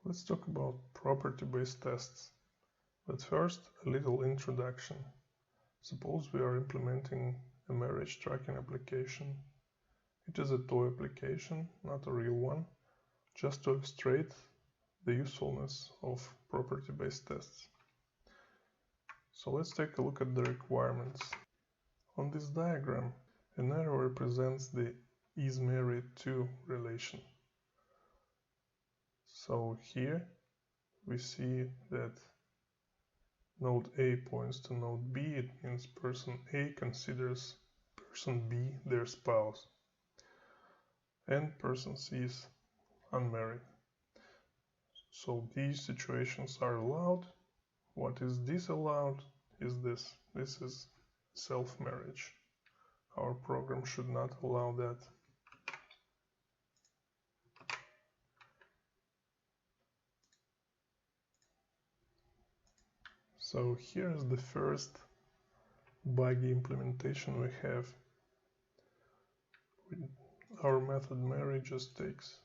Let's talk about property-based tests. But first, a little introduction. Suppose we are implementing a marriage tracking application. It is a toy application, not a real one, just to illustrate the usefulness of property-based tests. So let's take a look at the requirements. On this diagram, an arrow represents the is married to relation. So here we see that node A points to node B. It means person A considers person B their spouse, and person C is unmarried. So these situations are allowed. What is disallowed is this. This is self-marriage. Our program should not allow that. So here is the first buggy implementation we have. Our method marry just takes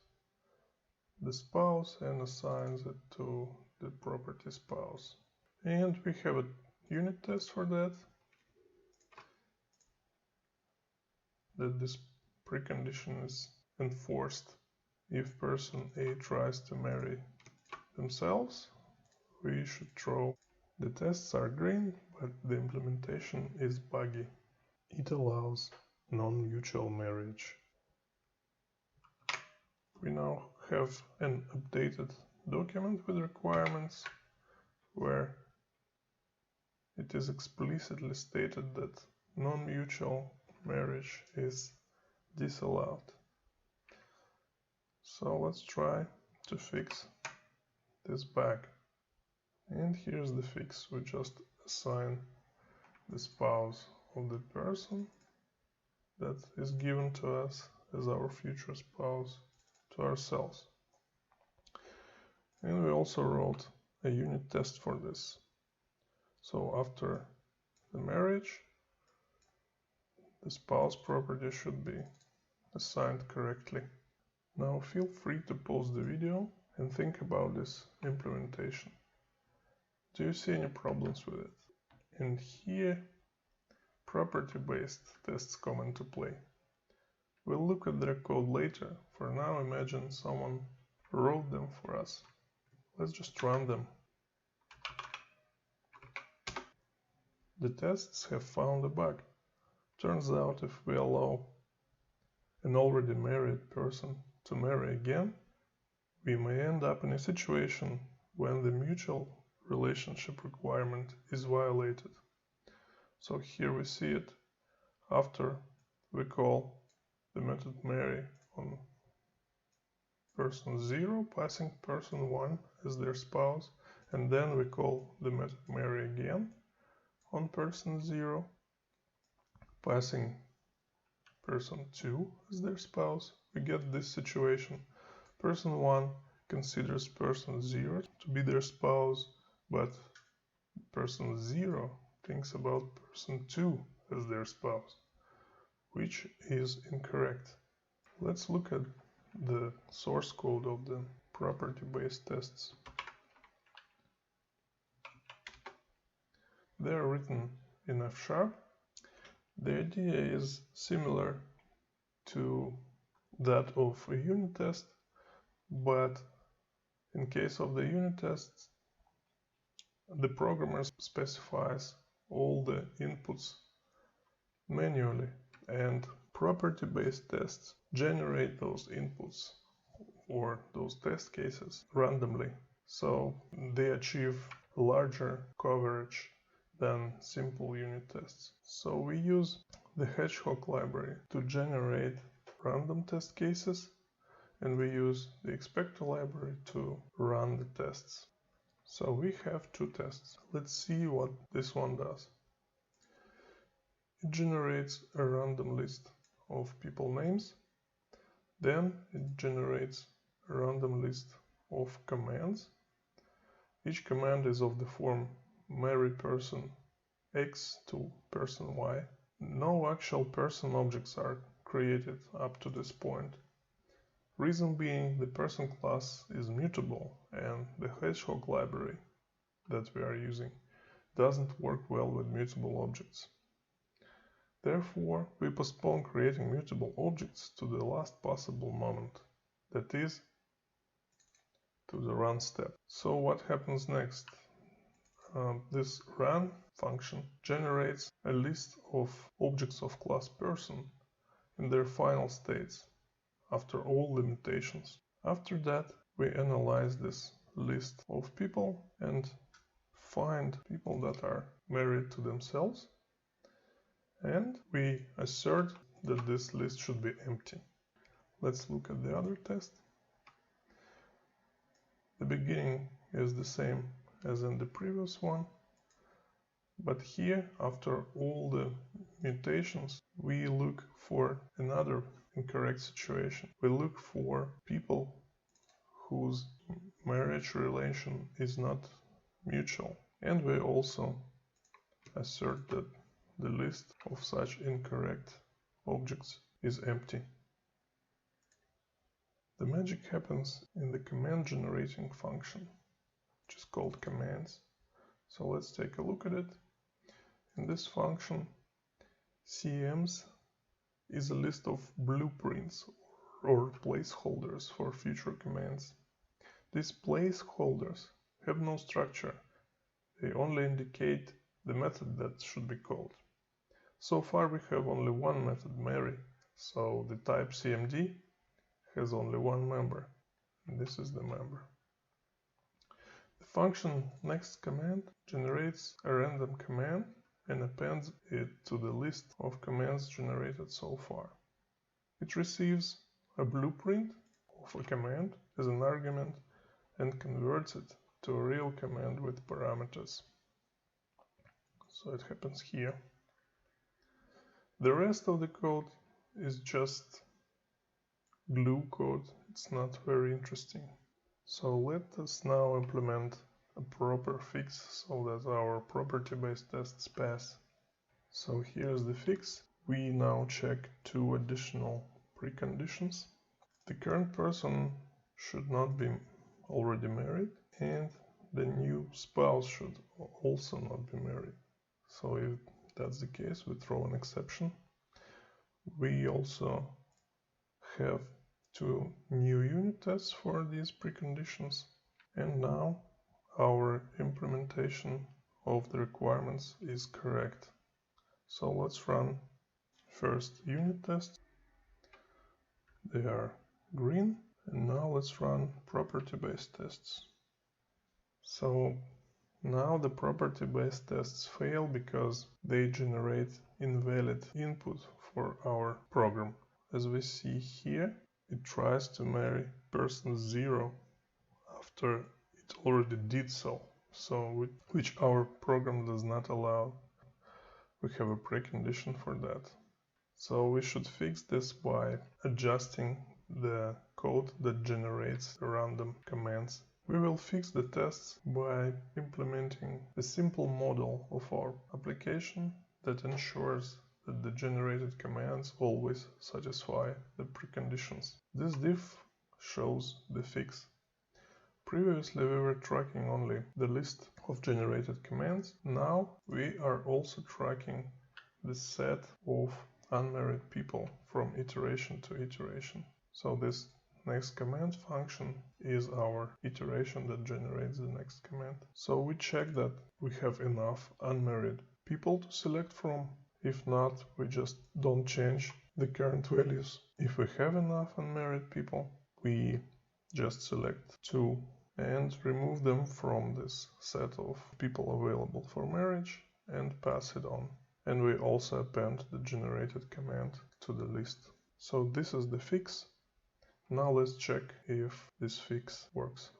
the spouse and assigns it to the property spouse. And we have a unit test for that this precondition is enforced. If person A tries to marry themselves, we should throw. The tests are green, but the implementation is buggy. It allows non-mutual marriage. We now have an updated document with requirements where it is explicitly stated that non-mutual marriage is disallowed. So let's try to fix this bug. And here's the fix. We just assign the spouse of the person that is given to us as our future spouse to ourselves. And we also wrote a unit test for this. So after the marriage, the spouse property should be assigned correctly. Now feel free to pause the video and think about this implementation. Do you see any problems with it? And here, property-based tests come into play. We'll look at their code later. For now, imagine someone wrote them for us. Let's just run them. The tests have found a bug. Turns out if we allow an already married person to marry again, we may end up in a situation when the mutual relationship requirement is violated. So here we see it. After we call the method marry on person 0, passing person 1 as their spouse, and then we call the method marry again on person 0, passing person 2 as their spouse, we get this situation. Person 1 considers person 0 to be their spouse, but person 0 thinks about person 2 as their spouse, which is incorrect. Let's look at the source code of the property-based tests. They are written in F#. The idea is similar to that of a unit test, but in case of the unit tests, the programmer specifies all the inputs manually, and property-based tests generate those inputs or those test cases randomly. So they achieve larger coverage than simple unit tests. So we use the Hedgehog library to generate random test cases, and we use the Expector library to run the tests. So we have two tests. Let's see what this one does. It generates a random list of people names. Then it generates a random list of commands. Each command is of the form marry person X to person Y. No actual person objects are created up to this point. Reason being, the person class is mutable and the hedgehog library that we are using doesn't work well with mutable objects. Therefore, we postpone creating mutable objects to the last possible moment, that is, to the run step. So what happens next? This run function generates a list of objects of class person in their final states after all limitations. After that, we analyze this list of people and find people that are married to themselves, and we assert that this list should be empty. Let's look at the other test. The beginning is the same as in the previous one, but here, after all the mutations, we look for another incorrect situation. We look for people whose marriage relation is not mutual, and we also assert that the list of such incorrect objects is empty. The magic happens in the command generating function, which is called commands. So let's take a look at it. In this function, CMs is a list of blueprints or placeholders for future commands. These placeholders have no structure. They only indicate the method that should be called. So far we have only one method, Mary, so the type CMD has only one member, and this is the member. The function next command generates a random command and appends it to the list of commands generated so far. It receives a blueprint of a command as an argument and converts it to a real command with parameters. So it happens here. The rest of the code is just glue code. It's not very interesting. So let us now implement a proper fix so that our property-based tests pass. So here's the fix. We now check two additional preconditions. The current person should not be already married, and the new spouse should also not be married. So if that's the case, we throw an exception. We also have two new unit tests for these preconditions, and now our implementation of the requirements is correct. So let's run first unit test. They are green, and now let's run property-based tests. So now the property-based tests fail because they generate invalid input for our program. As we see here, it tries to marry person 0 after it already did so, which our program does not allow. We have a precondition for that. So we should fix this by adjusting the code that generates the random commands. We will fix the tests by implementing a simple model of our application that ensures that the generated commands always satisfy the preconditions. This diff shows the fix. Previously we were tracking only the list of generated commands. Now we are also tracking the set of unmarried people from iteration to iteration. So this next command function is our iteration that generates the next command. So we check that we have enough unmarried people to select from. If not, we just don't change the current values. If we have enough unmarried people, we just select 2 and remove them from this set of people available for marriage and pass it on. And we also append the generated command to the list. So this is the fix. Now let's check if this fix works.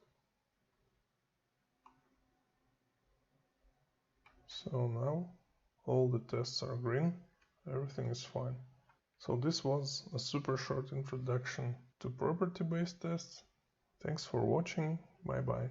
So now all the tests are green, everything is fine. So this was a super short introduction to property-based tests. Thanks for watching, bye bye.